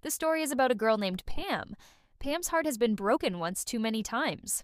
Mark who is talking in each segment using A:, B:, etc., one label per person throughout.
A: The story is about a girl named Pam. Pam's heart has been broken once too many times.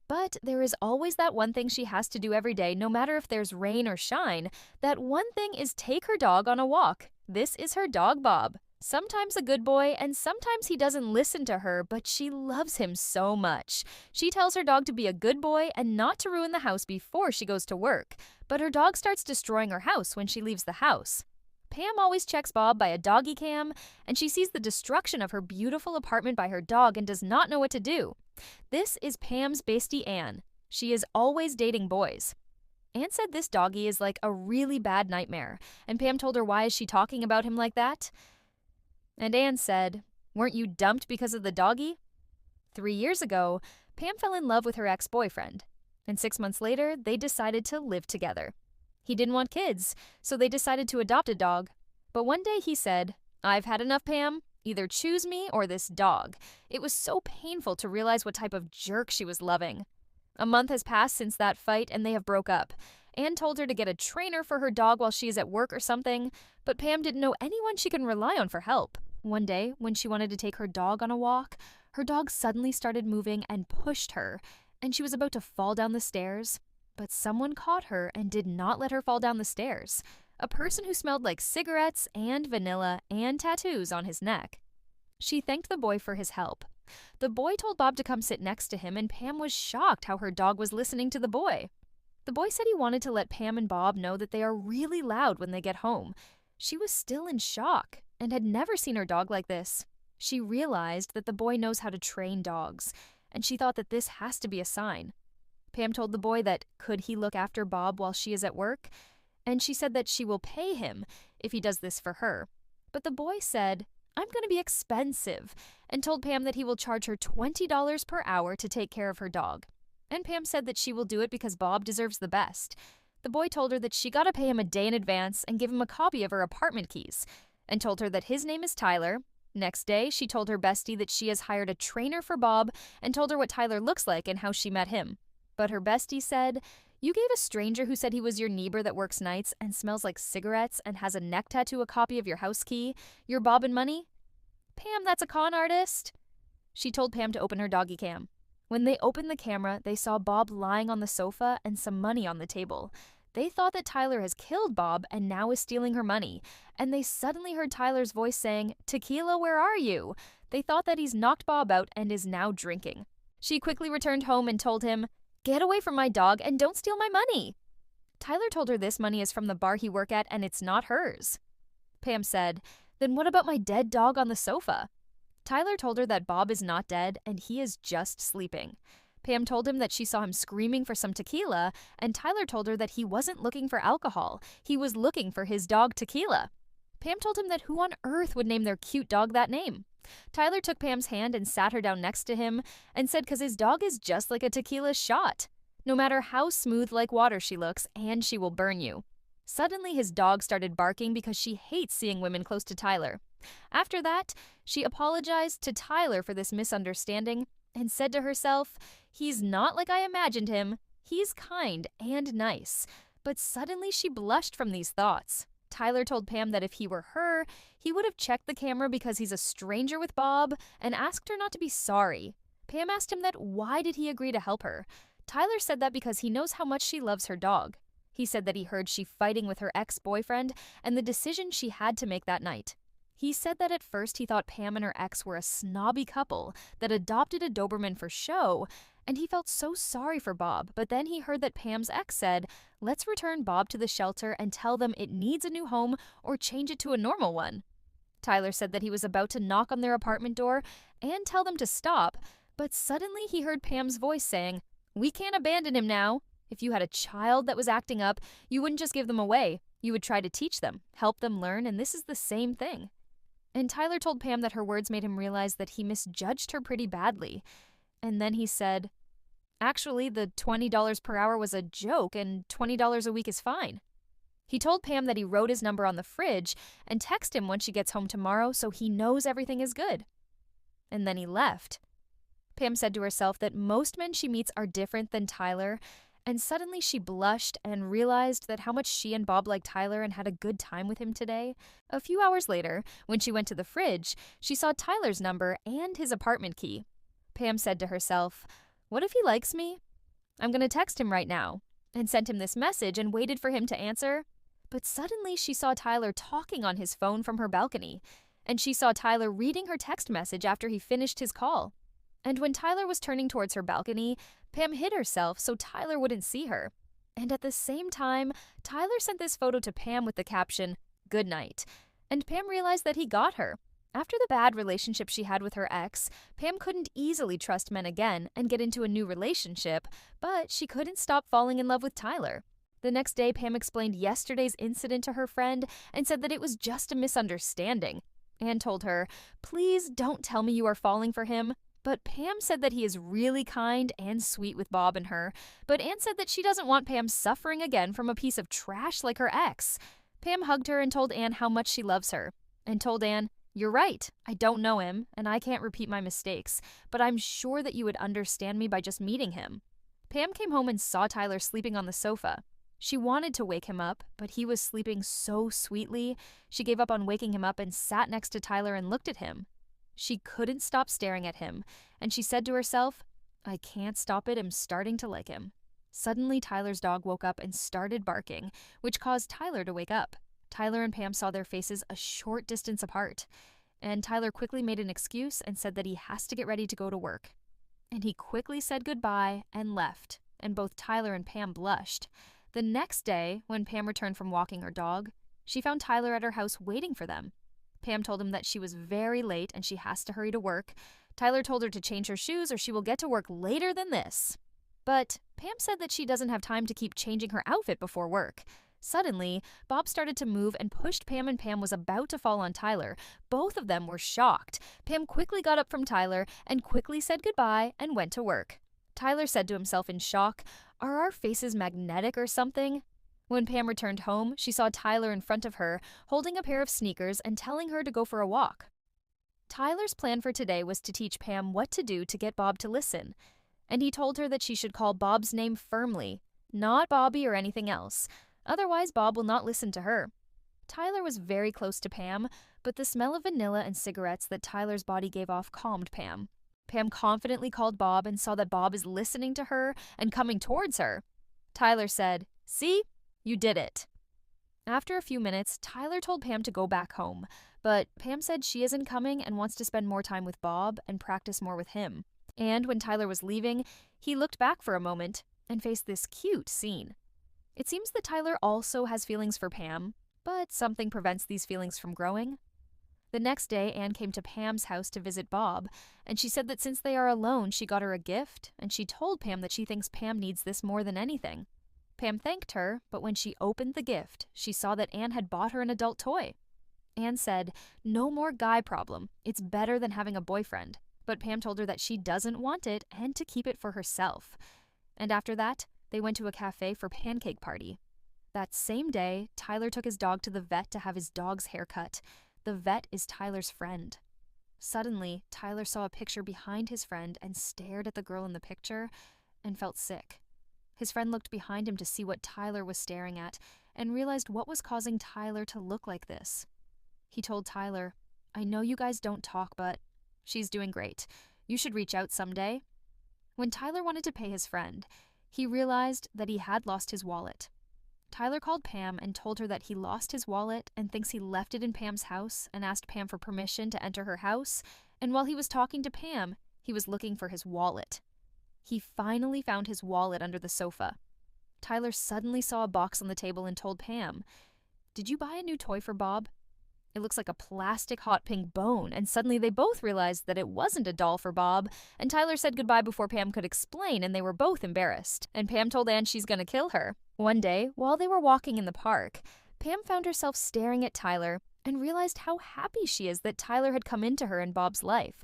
A: But there is always that one thing she has to do every day, no matter if there's rain or shine. That one thing is take her dog on a walk. This is her dog, Bob. Sometimes a good boy, and sometimes he doesn't listen to her, but she loves him so much. She tells her dog to be a good boy and not to ruin the house before she goes to work. But her dog starts destroying her house when she leaves the house. Pam always checks Bob by a doggy cam, and she sees the destruction of her beautiful apartment by her dog and does not know what to do. This is Pam's bestie Anne. She is always dating boys. Anne said this doggy is like a really bad nightmare, and Pam told her, why is she talking about him like that? And Anne said, weren't you dumped because of the doggy? 3 years ago, Pam fell in love with her ex-boyfriend, and 6 months later, they decided to live together. He didn't want kids, so they decided to adopt a dog. But one day he said, I've had enough, Pam. Either choose me or this dog. It was so painful to realize what type of jerk she was loving. A month has passed since that fight, and they have broke up. Anne told her to get a trainer for her dog while she is at work or something, but Pam didn't know anyone she can rely on for help. One day, when she wanted to take her dog on a walk, her dog suddenly started moving and pushed her, and she was about to fall down the stairs. But someone caught her and did not let her fall down the stairs. A person who smelled like cigarettes and vanilla and tattoos on his neck. She thanked the boy for his help. The boy told Bob to come sit next to him, and Pam was shocked how her dog was listening to the boy. The boy said he wanted to let Pam and Bob know that they are really loud when they get home. She was still in shock and had never seen her dog like this. She realized that the boy knows how to train dogs, and she thought that this has to be a sign. Pam told the boy that could he look after Bob while she is at work, and she said that she will pay him if he does this for her. But the boy said, I'm going to be expensive, and told Pam that he will charge her $20 per hour to take care of her dog. And Pam said that she will do it because Bob deserves the best. The boy told her that she got to pay him a day in advance and give him a copy of her apartment keys, and told her that his name is Tyler. Next day, she told her bestie that she has hired a trainer for Bob and told her what Tyler looks like and how she met him. But her bestie said, you gave a stranger who said he was your neighbor that works nights and smells like cigarettes and has a neck tattoo a copy of your house key, your Bob and money? Pam, that's a con artist. She told Pam to open her doggy cam. When they opened the camera, they saw Bob lying on the sofa and some money on the table. They thought that Tyler has killed Bob and now is stealing her money. And they suddenly heard Tyler's voice saying, Tequila, where are you? They thought that he's knocked Bob out and is now drinking. She quickly returned home and told him, get away from my dog and don't steal my money. Tyler told her this money is from the bar he works at and it's not hers. Pam said, then what about my dead dog on the sofa? Tyler told her that Bob is not dead and he is just sleeping. Pam told him that she saw him screaming for some tequila, and Tyler told her that he wasn't looking for alcohol. He was looking for his dog Tequila. Pam told him that who on earth would name their cute dog that name? Tyler took Pam's hand and sat her down next to him and said because his dog is just like a tequila shot. No matter how smooth like water she looks, and she will burn you. Suddenly his dog started barking because she hates seeing women close to Tyler. After that, she apologized to Tyler for this misunderstanding and said to herself, he's not like I imagined him. He's kind and nice. But suddenly she blushed from these thoughts. Tyler told Pam that if he were her, he would have checked the camera because he's a stranger with Bob and asked her not to be sorry. Pam asked him that why did he agree to help her? Tyler said that because he knows how much she loves her dog. He said that he heard she fighting with her ex-boyfriend and the decision she had to make that night. He said that at first he thought Pam and her ex were a snobby couple that adopted a Doberman for show, and he felt so sorry for Bob, but then he heard that Pam's ex said, let's return Bob to the shelter and tell them it needs a new home or change it to a normal one. Tyler said that he was about to knock on their apartment door and tell them to stop, but suddenly he heard Pam's voice saying, we can't abandon him now. If you had a child that was acting up, you wouldn't just give them away. You would try to teach them, help them learn, and this is the same thing. And Tyler told Pam that her words made him realize that he misjudged her pretty badly. And then he said, actually, the $20 per hour was a joke and $20 a week is fine. He told Pam that he wrote his number on the fridge and text him when she gets home tomorrow so he knows everything is good. And then he left. Pam said to herself that most men she meets are different than Tyler, And suddenly she blushed and realized that how much she and Bob liked Tyler and had a good time with him today. A few hours later, when she went to the fridge, she saw Tyler's number and his apartment key. Pam said to herself, "What if he likes me? I'm going to text him right now," and sent him this message and waited for him to answer. But suddenly she saw Tyler talking on his phone from her balcony, and she saw Tyler reading her text message after he finished his call. And when Tyler was turning towards her balcony, Pam hid herself so Tyler wouldn't see her. And at the same time, Tyler sent this photo to Pam with the caption, "Good night." And Pam realized that he got her. After the bad relationship she had with her ex, Pam couldn't easily trust men again and get into a new relationship, but she couldn't stop falling in love with Tyler. The next day, Pam explained yesterday's incident to her friend and said that it was just a misunderstanding. Anne told her, "Please don't tell me you are falling for him." But Pam said that he is really kind and sweet with Bob and her, but Anne said that she doesn't want Pam suffering again from a piece of trash like her ex. Pam hugged her and told Anne how much she loves her, and told Anne, "You're right, I don't know him, and I can't repeat my mistakes, but I'm sure that you would understand me by just meeting him." Pam came home and saw Tyler sleeping on the sofa. She wanted to wake him up, but he was sleeping so sweetly, she gave up on waking him up and sat next to Tyler and looked at him. She couldn't stop staring at him, and she said to herself, "I can't stop it, I'm starting to like him." Suddenly, Tyler's dog woke up and started barking, which caused Tyler to wake up. Tyler and Pam saw their faces a short distance apart, and Tyler quickly made an excuse and said that he has to get ready to go to work. And he quickly said goodbye and left, and both Tyler and Pam blushed. The next day, when Pam returned from walking her dog, she found Tyler at her house waiting for them. Pam told him that she was very late and she has to hurry to work. Tyler told her to change her shoes or she will get to work later than this. But Pam said that she doesn't have time to keep changing her outfit before work. Suddenly, Bob started to move and pushed Pam, and Pam was about to fall on Tyler. Both of them were shocked. Pam quickly got up from Tyler and quickly said goodbye and went to work. Tyler said to himself in shock, "Are our faces magnetic or something?" When Pam returned home, she saw Tyler in front of her, holding a pair of sneakers and telling her to go for a walk. Tyler's plan for today was to teach Pam what to do to get Bob to listen, and he told her that she should call Bob's name firmly, not Bobby or anything else. Otherwise, Bob will not listen to her. Tyler was very close to Pam, but the smell of vanilla and cigarettes that Tyler's body gave off calmed Pam. Pam confidently called Bob and saw that Bob is listening to her and coming towards her. Tyler said, "See? You did it." After a few minutes, Tyler told Pam to go back home, but Pam said she isn't coming and wants to spend more time with Bob and practice more with him. And when Tyler was leaving, he looked back for a moment and faced this cute scene. It seems that Tyler also has feelings for Pam, but something prevents these feelings from growing. The next day, Anne came to Pam's house to visit Bob, and she said that since they are alone, she got her a gift, and she told Pam that she thinks Pam needs this more than anything. Pam thanked her, but when she opened the gift, she saw that Anne had bought her an adult toy. Anne said, "No more guy problem. It's better than having a boyfriend." But Pam told her that she doesn't want it and to keep it for herself. And after that, they went to a cafe for pancake party. That same day, Tyler took his dog to the vet to have his dog's hair cut. The vet is Tyler's friend. Suddenly, Tyler saw a picture behind his friend and stared at the girl in the picture and felt sick. His friend looked behind him to see what Tyler was staring at and realized what was causing Tyler to look like this. He told Tyler, "I know you guys don't talk, but she's doing great. You should reach out someday." When Tyler wanted to pay his friend, he realized that he had lost his wallet. Tyler called Pam and told her that he lost his wallet and thinks he left it in Pam's house and asked Pam for permission to enter her house, and while he was talking to Pam, he was looking for his wallet. He finally found his wallet under the sofa. Tyler suddenly saw a box on the table and told Pam, "Did you buy a new toy for Bob? It looks like a plastic hot pink bone," and suddenly they both realized that it wasn't a doll for Bob, and Tyler said goodbye before Pam could explain, and they were both embarrassed, and Pam told Anne she's gonna kill her. One day, while they were walking in the park, Pam found herself staring at Tyler and realized how happy she is that Tyler had come into her in Bob's life.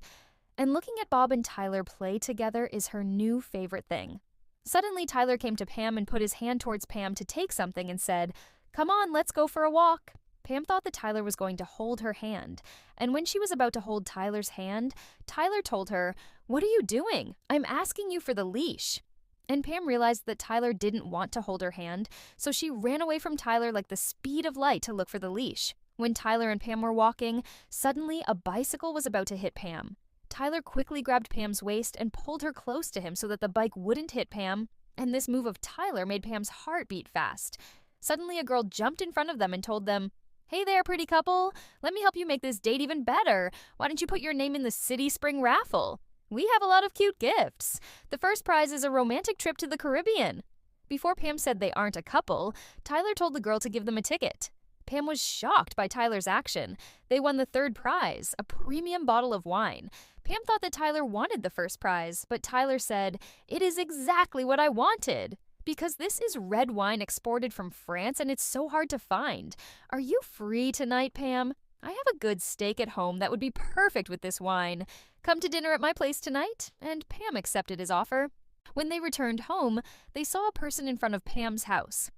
A: And looking at Bob and Tyler play together is her new favorite thing. Suddenly, Tyler came to Pam and put his hand towards Pam to take something and said, "Come on, let's go for a walk." Pam thought that Tyler was going to hold her hand, and when she was about to hold Tyler's hand, Tyler told her, "What are you doing? I'm asking you for the leash." And Pam realized that Tyler didn't want to hold her hand, so she ran away from Tyler like the speed of light to look for the leash. When Tyler and Pam were walking, suddenly a bicycle was about to hit Pam. Tyler quickly grabbed Pam's waist and pulled her close to him so that the bike wouldn't hit Pam, and this move of Tyler made Pam's heart beat fast. Suddenly, a girl jumped in front of them and told them, "Hey there, pretty couple. Let me help you make this date even better. Why don't you put your name in the City Spring raffle? We have a lot of cute gifts. The first prize is a romantic trip to the Caribbean." Before Pam said they aren't a couple, Tyler told the girl to give them a ticket. Pam was shocked by Tyler's action. They won the third prize, a premium bottle of wine. Pam thought that Tyler wanted the first prize, but Tyler said, "It is exactly what I wanted. Because this is red wine exported from France and it's so hard to find. Are you free tonight, Pam? I have a good steak at home that would be perfect with this wine. Come to dinner at my place tonight?" And Pam accepted his offer. When they returned home, they saw a person in front of Pam's house.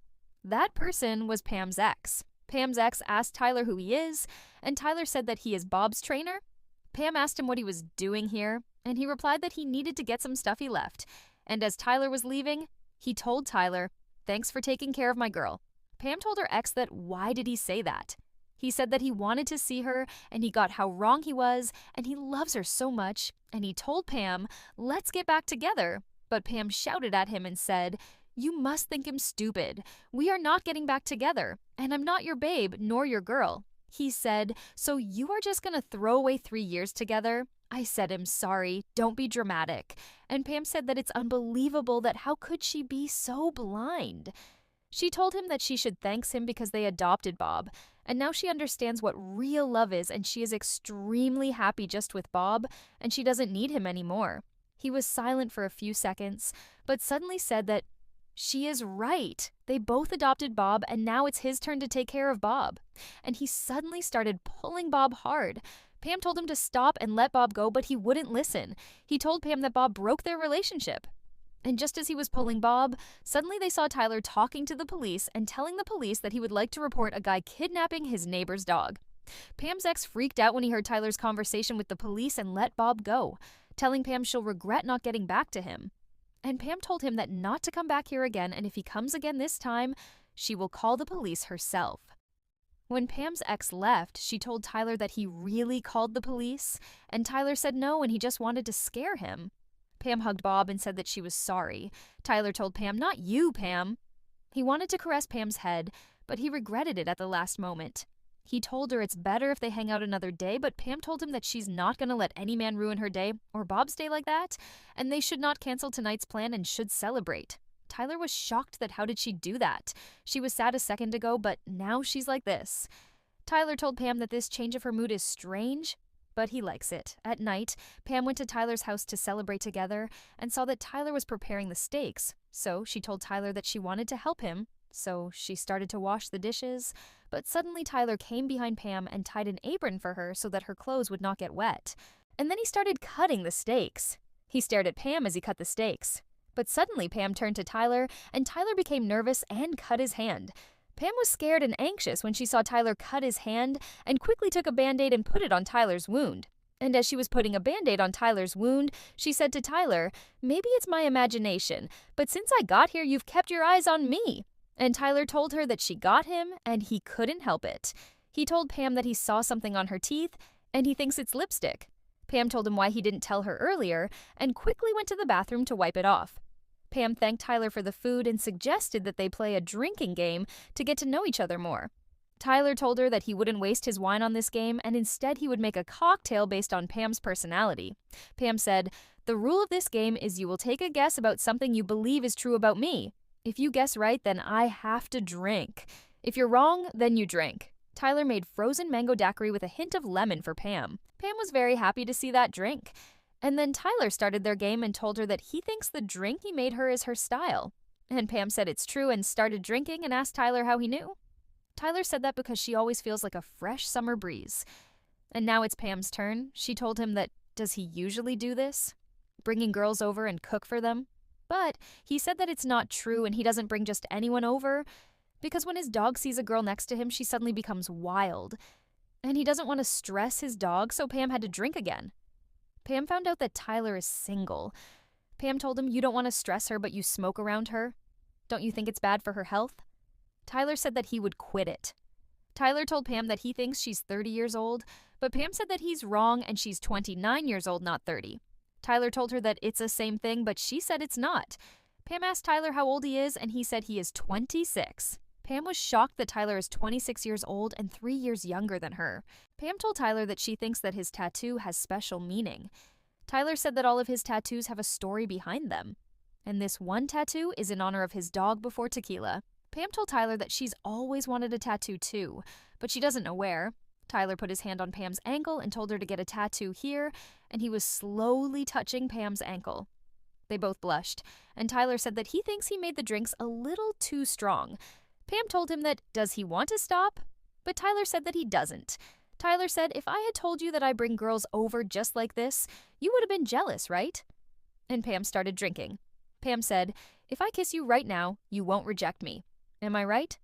A: That person was Pam's ex. Pam's ex asked Tyler who he is, and Tyler said that he is Bob's trainer. Pam asked him what he was doing here, and he replied that he needed to get some stuff he left. And as Tyler was leaving, he told Tyler, "Thanks for taking care of my girl." Pam told her ex that why did he say that? He said that he wanted to see her, and he got how wrong he was, and he loves her so much, and he told Pam, "Let's get back together." But Pam shouted at him and said, "You must think him stupid. We are not getting back together, and I'm not your babe nor your girl." He said, "So you are just gonna throw away 3 years together?" I said, "I'm sorry, don't be dramatic." And Pam said that it's unbelievable that how could she be so blind? She told him that she should thank him because they adopted Bob, and now she understands what real love is, and she is extremely happy just with Bob, and she doesn't need him anymore. He was silent for a few seconds, but suddenly said that she is right. They both adopted Bob, and now it's his turn to take care of Bob. And he suddenly started pulling Bob hard. Pam told him to stop and let Bob go, but he wouldn't listen. He told Pam that Bob broke their relationship. And just as he was pulling Bob, suddenly they saw Tyler talking to the police and telling the police that he would like to report a guy kidnapping his neighbor's dog. Pam's ex freaked out when he heard Tyler's conversation with the police and let Bob go, telling Pam she'll regret not getting back to him. And Pam told him that not to come back here again, and if he comes again this time, she will call the police herself. When Pam's ex left, she told Tyler that he really called the police, and Tyler said no and he just wanted to scare him. Pam hugged Bob and said that she was sorry. Tyler told Pam, "Not you, Pam." He wanted to caress Pam's head, but he regretted it at the last moment. He told her it's better if they hang out another day, but Pam told him that she's not going to let any man ruin her day or Bob's day like that, and they should not cancel tonight's plan and should celebrate. Tyler was shocked that how did she do that? She was sad a second ago, but now she's like this. Tyler told Pam that this change of her mood is strange, but he likes it. At night, Pam went to Tyler's house to celebrate together and saw that Tyler was preparing the steaks, so she told Tyler that she wanted to help him. So she started to wash the dishes, but suddenly Tyler came behind Pam and tied an apron for her so that her clothes would not get wet. And then he started cutting the steaks. He stared at Pam as he cut the steaks. But suddenly Pam turned to Tyler, and Tyler became nervous and cut his hand. Pam was scared and anxious when she saw Tyler cut his hand and quickly took a Band-Aid and put it on Tyler's wound. And as she was putting a Band-Aid on Tyler's wound, she said to Tyler, "Maybe it's my imagination, but since I got here, you've kept your eyes on me." And Tyler told her that she got him, and he couldn't help it. He told Pam that he saw something on her teeth, and he thinks it's lipstick. Pam told him why he didn't tell her earlier, and quickly went to the bathroom to wipe it off. Pam thanked Tyler for the food and suggested that they play a drinking game to get to know each other more. Tyler told her that he wouldn't waste his wine on this game, and instead he would make a cocktail based on Pam's personality. Pam said, "The rule of this game is you will take a guess about something you believe is true about me. If you guess right, then I have to drink. If you're wrong, then you drink." Tyler made frozen mango daiquiri with a hint of lemon for Pam. Pam was very happy to see that drink. And then Tyler started their game and told her that he thinks the drink he made her is her style. And Pam said it's true and started drinking and asked Tyler how he knew. Tyler said that because she always feels like a fresh summer breeze. And now it's Pam's turn. She told him that does he usually do this? Bringing girls over and cook for them? But he said that it's not true and he doesn't bring just anyone over, because when his dog sees a girl next to him, she suddenly becomes wild. And he doesn't want to stress his dog, so Pam had to drink again. Pam found out that Tyler is single. Pam told him, "You don't want to stress her, but you smoke around her. Don't you think it's bad for her health?" Tyler said that he would quit it. Tyler told Pam that he thinks she's 30 years old, but Pam said that he's wrong and she's 29 years old, not 30. Tyler told her that it's the same thing, but she said it's not. Pam asked Tyler how old he is, and he said he is 26. Pam was shocked that Tyler is 26 years old and 3 years younger than her. Pam told Tyler that she thinks that his tattoo has special meaning. Tyler said that all of his tattoos have a story behind them. And this one tattoo is in honor of his dog before tequila. Pam told Tyler that she's always wanted a tattoo too, but she doesn't know where. Tyler put his hand on Pam's ankle and told her to get a tattoo here, and he was slowly touching Pam's ankle. They both blushed, and Tyler said that he thinks he made the drinks a little too strong. Pam told him that, does he want to stop? But Tyler said that he doesn't. Tyler said, "If I had told you that I bring girls over just like this, you would have been jealous, right?" And Pam started drinking. Pam said, "If I kiss you right now, you won't reject me. Am I right?"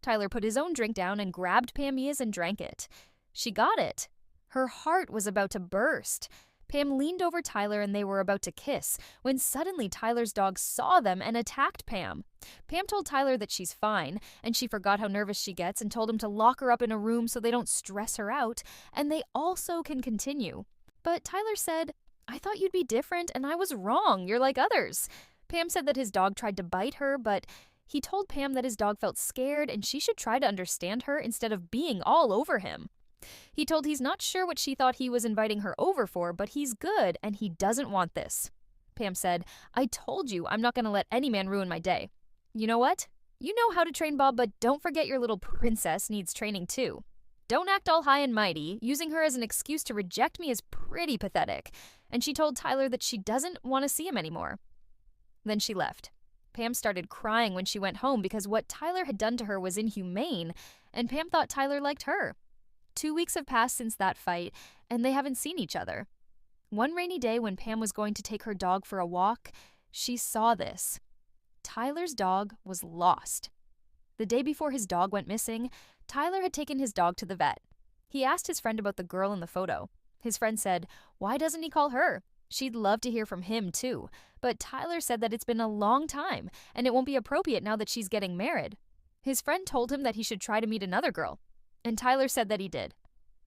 A: Tyler put his own drink down and grabbed Pamia's and drank it. She got it. Her heart was about to burst. Pam leaned over Tyler and they were about to kiss when suddenly Tyler's dog saw them and attacked Pam. Pam told Tyler that she's fine, and she forgot how nervous she gets and told him to lock her up in a room so they don't stress her out, and they also can continue. But Tyler said, "I thought you'd be different, and I was wrong. You're like others." Pam said that his dog tried to bite her, but he told Pam that his dog felt scared and she should try to understand her instead of being all over him. He told he's not sure what she thought he was inviting her over for, but he's good and he doesn't want this. Pam said, "I told you I'm not going to let any man ruin my day. You know what? You know how to train Bob, but don't forget your little princess needs training too. Don't act all high and mighty. Using her as an excuse to reject me is pretty pathetic." And she told Tyler that she doesn't want to see him anymore. Then she left. Pam started crying when she went home because what Tyler had done to her was inhumane, and Pam thought Tyler liked her. 2 weeks have passed since that fight, and they haven't seen each other. One rainy day when Pam was going to take her dog for a walk, she saw this. Tyler's dog was lost. The day before his dog went missing, Tyler had taken his dog to the vet. He asked his friend about the girl in the photo. His friend said, "Why doesn't he call her? She'd love to hear from him too." But Tyler said that it's been a long time, and it won't be appropriate now that she's getting married. His friend told him that he should try to meet another girl, and Tyler said that he did.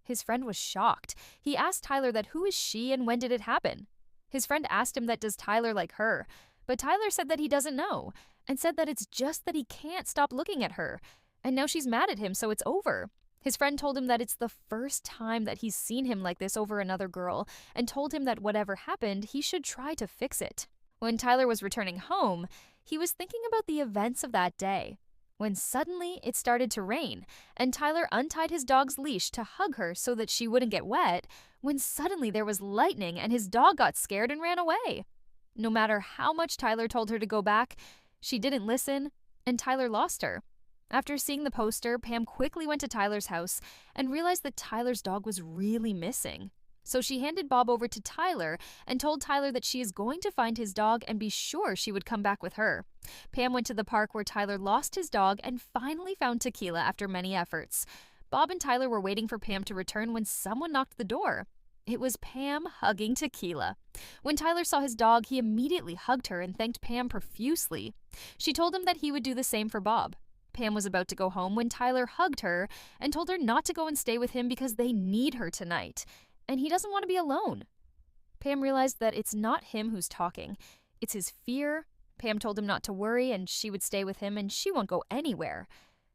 A: His friend was shocked. He asked Tyler that who is she and when did it happen? His friend asked him that does Tyler like her, but Tyler said that he doesn't know, and said that it's just that he can't stop looking at her, and now she's mad at him, so it's over. His friend told him that it's the first time that he's seen him like this over another girl, and told him that whatever happened, he should try to fix it. When Tyler was returning home, he was thinking about the events of that day, when suddenly it started to rain, and Tyler untied his dog's leash to hug her so that she wouldn't get wet, when suddenly there was lightning and his dog got scared and ran away. No matter how much Tyler told her to go back, she didn't listen, and Tyler lost her. After seeing the poster, Pam quickly went to Tyler's house and realized that Tyler's dog was really missing. So she handed Bob over to Tyler and told Tyler that she is going to find his dog and be sure she would come back with her. Pam went to the park where Tyler lost his dog and finally found Tequila after many efforts. Bob and Tyler were waiting for Pam to return when someone knocked the door. It was Pam hugging Tequila. When Tyler saw his dog, he immediately hugged her and thanked Pam profusely. She told him that he would do the same for Bob. Pam was about to go home when Tyler hugged her and told her not to go and stay with him because they need her tonight, and he doesn't want to be alone. Pam realized that it's not him who's talking, it's his fear. Pam told him not to worry and she would stay with him and she won't go anywhere.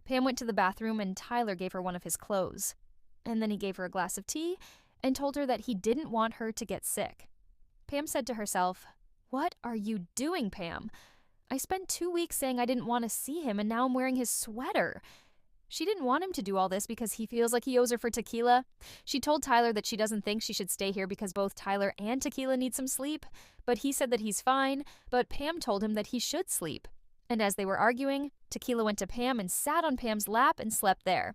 A: Pam went to the bathroom and Tyler gave her one of his clothes. And then he gave her a glass of tea and told her that he didn't want her to get sick. Pam said to herself, "What are you doing, Pam? I spent 2 weeks saying I didn't want to see him, and now I'm wearing his sweater." She didn't want him to do all this because he feels like he owes her for Tequila. She told Tyler that she doesn't think she should stay here because both Tyler and Tequila need some sleep, but he said that he's fine, but Pam told him that he should sleep. And as they were arguing, Tequila went to Pam and sat on Pam's lap and slept there.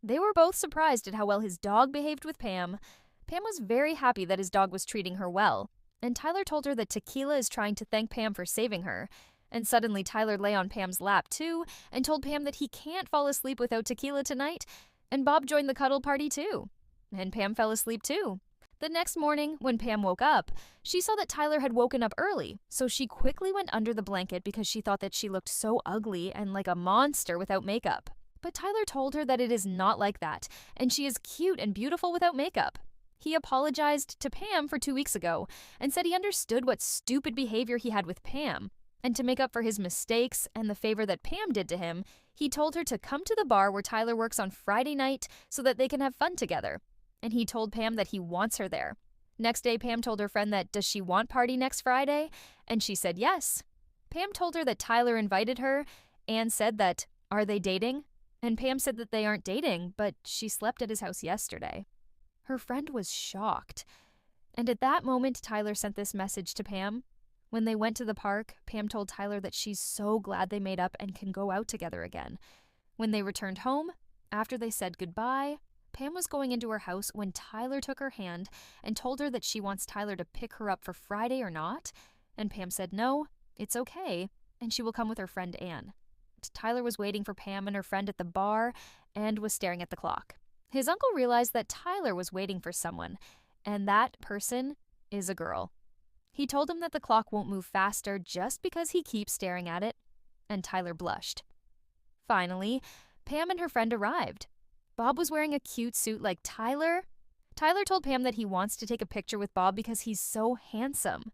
A: They were both surprised at how well his dog behaved with Pam. Pam was very happy that his dog was treating her well, and Tyler told her that Tequila is trying to thank Pam for saving her. And suddenly Tyler lay on Pam's lap too and told Pam that he can't fall asleep without Tequila tonight, and Bob joined the cuddle party too. And Pam fell asleep too. The next morning, when Pam woke up, she saw that Tyler had woken up early, so she quickly went under the blanket because she thought that she looked so ugly and like a monster without makeup. But Tyler told her that it is not like that, and she is cute and beautiful without makeup. He apologized to Pam for 2 weeks ago and said he understood what stupid behavior he had with Pam. And to make up for his mistakes and the favor that Pam did to him, he told her to come to the bar where Tyler works on Friday night so that they can have fun together. And he told Pam that he wants her there. Next day, Pam told her friend that does she want party next Friday? And she said yes. Pam told her that Tyler invited her and said that, are they dating? And Pam said that they aren't dating, but she slept at his house yesterday. Her friend was shocked. And at that moment, Tyler sent this message to Pam. When they went to the park, Pam told Tyler that she's so glad they made up and can go out together again. When they returned home, after they said goodbye, Pam was going into her house when Tyler took her hand and told her that she wants Tyler to pick her up for Friday or not. And Pam said no, it's okay, and she will come with her friend Anne. Tyler was waiting for Pam and her friend at the bar and was staring at the clock. His uncle realized that Tyler was waiting for someone, and that person is a girl. He told him that the clock won't move faster just because he keeps staring at it, and Tyler blushed. Finally, Pam and her friend arrived. Bob was wearing a cute suit like Tyler. Tyler told Pam that he wants to take a picture with Bob because he's so handsome.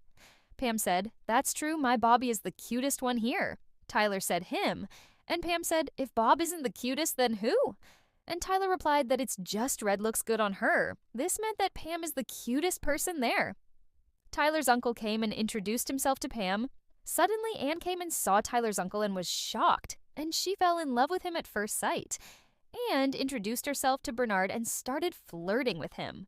A: Pam said, "That's true, my Bobby is the cutest one here." Tyler said him, and Pam said, "If Bob isn't the cutest, then who?" And Tyler replied that it's just red looks good on her. This meant that Pam is the cutest person there. Tyler's uncle came and introduced himself to Pam. Suddenly, Anne came and saw Tyler's uncle and was shocked, and she fell in love with him at first sight, and introduced herself to Bernard and started flirting with him.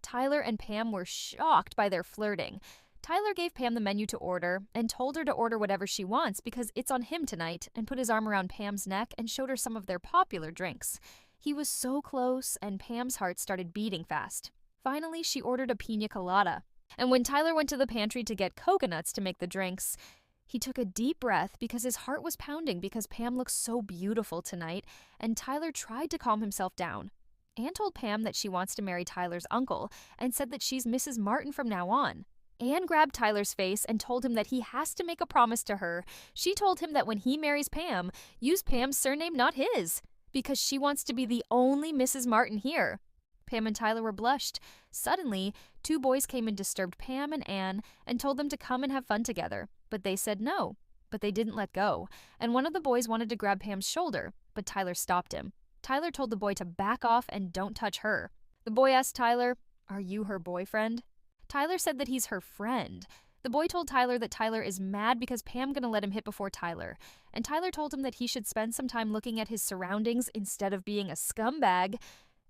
A: Tyler and Pam were shocked by their flirting. Tyler gave Pam the menu to order and told her to order whatever she wants because it's on him tonight, and put his arm around Pam's neck and showed her some of their popular drinks. He was so close, and Pam's heart started beating fast. Finally, she ordered a pina colada. And when Tyler went to the pantry to get coconuts to make the drinks, he took a deep breath because his heart was pounding because Pam looked so beautiful tonight, and Tyler tried to calm himself down. Anne told Pam that she wants to marry Tyler's uncle and said that she's Mrs. Martin from now on. Anne grabbed Tyler's face and told him that he has to make a promise to her. She told him that when he marries Pam, use Pam's surname, not his, because she wants to be the only Mrs. Martin here. Pam and Tyler were blushed. Suddenly, 2 boys came and disturbed Pam and Anne and told them to come and have fun together. But they said no. But they didn't let go. And one of the boys wanted to grab Pam's shoulder, but Tyler stopped him. Tyler told the boy to back off and don't touch her. The boy asked Tyler, "Are you her boyfriend?" Tyler said that he's her friend. The boy told Tyler that Tyler is mad because Pam gonna let him hit before Tyler. And Tyler told him that he should spend some time looking at his surroundings instead of being a scumbag.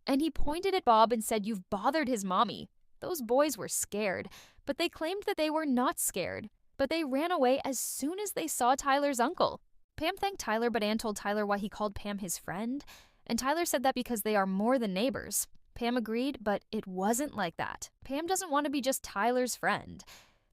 A: And he pointed at Bob and said, "You've bothered his mommy." Those boys were scared, but they claimed that they were not scared. But they ran away as soon as they saw Tyler's uncle. Pam thanked Tyler, but Anne told Tyler why he called Pam his friend. And Tyler said that because they are more than neighbors. Pam agreed, but it wasn't like that. Pam doesn't want to be just Tyler's friend.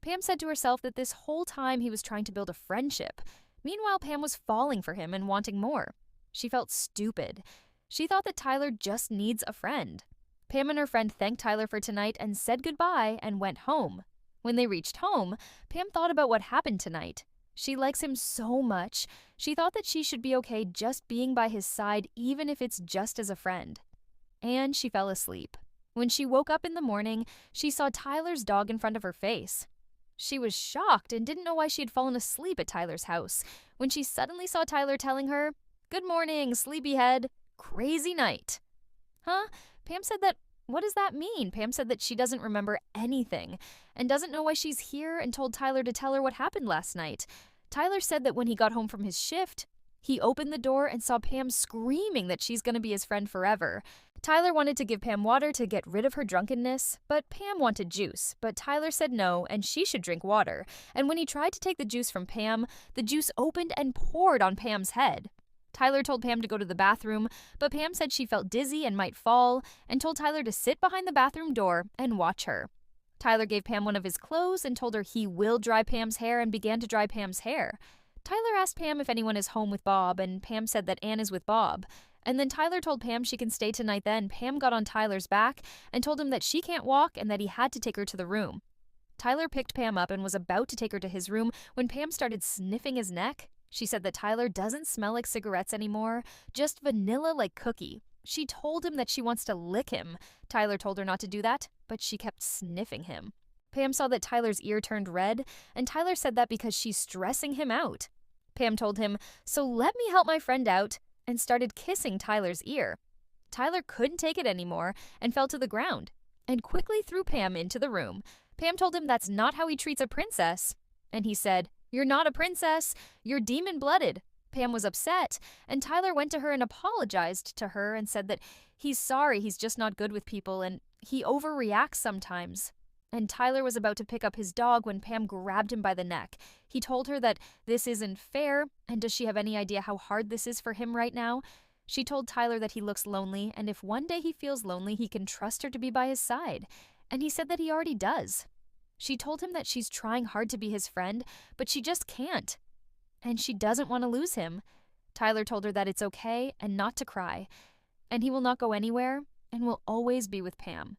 A: Pam said to herself that this whole time he was trying to build a friendship. Meanwhile, Pam was falling for him and wanting more. She felt stupid. She thought that Tyler just needs a friend. Pam and her friend thanked Tyler for tonight and said goodbye and went home. When they reached home, Pam thought about what happened tonight. She likes him so much. She thought that she should be okay just being by his side, even if it's just as a friend. And she fell asleep. When she woke up in the morning, she saw Tyler's dog in front of her face. She was shocked and didn't know why she had fallen asleep at Tyler's house when she suddenly saw Tyler telling her, "Good morning, sleepyhead. Crazy night." Huh? Pam said that, what does that mean? Pam said that she doesn't remember anything and doesn't know why she's here, and told Tyler to tell her what happened last night. Tyler said that when he got home from his shift, he opened the door and saw Pam screaming that she's going to be his friend forever. Tyler wanted to give Pam water to get rid of her drunkenness, but Pam wanted juice. But Tyler said no, and she should drink water. And when he tried to take the juice from Pam, the juice opened and poured on Pam's head. Tyler told Pam to go to the bathroom, but Pam said she felt dizzy and might fall, and told Tyler to sit behind the bathroom door and watch her. Tyler gave Pam one of his clothes and told her he will dry Pam's hair, and began to dry Pam's hair. Tyler asked Pam if anyone is home with Bob, and Pam said that Anne is with Bob. And then Tyler told Pam she can stay tonight then. Pam got on Tyler's back and told him that she can't walk and that he had to take her to the room. Tyler picked Pam up and was about to take her to his room when Pam started sniffing his neck. She said that Tyler doesn't smell like cigarettes anymore, just vanilla like cookie. She told him that she wants to lick him. Tyler told her not to do that, but she kept sniffing him. Pam saw that Tyler's ear turned red, and Tyler said that because she's stressing him out. Pam told him, "So let me help my friend out," and started kissing Tyler's ear. Tyler couldn't take it anymore and fell to the ground and quickly threw Pam into the room. Pam told him that's not how he treats a princess. And he said, "You're not a princess. You're demon-blooded." Pam was upset, and Tyler went to her and apologized to her and said that he's sorry, he's just not good with people and he overreacts sometimes. And Tyler was about to pick up his dog when Pam grabbed him by the neck. He told her that this isn't fair, and does she have any idea how hard this is for him right now? She told Tyler that he looks lonely, and if one day he feels lonely, he can trust her to be by his side. And he said that he already does. She told him that she's trying hard to be his friend, but she just can't. And she doesn't want to lose him. Tyler told her that it's okay and not to cry, and he will not go anywhere and will always be with Pam.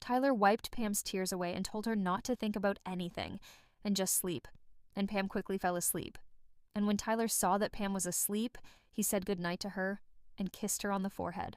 A: Tyler wiped Pam's tears away and told her not to think about anything and just sleep. And Pam quickly fell asleep. And when Tyler saw that Pam was asleep, he said goodnight to her and kissed her on the forehead.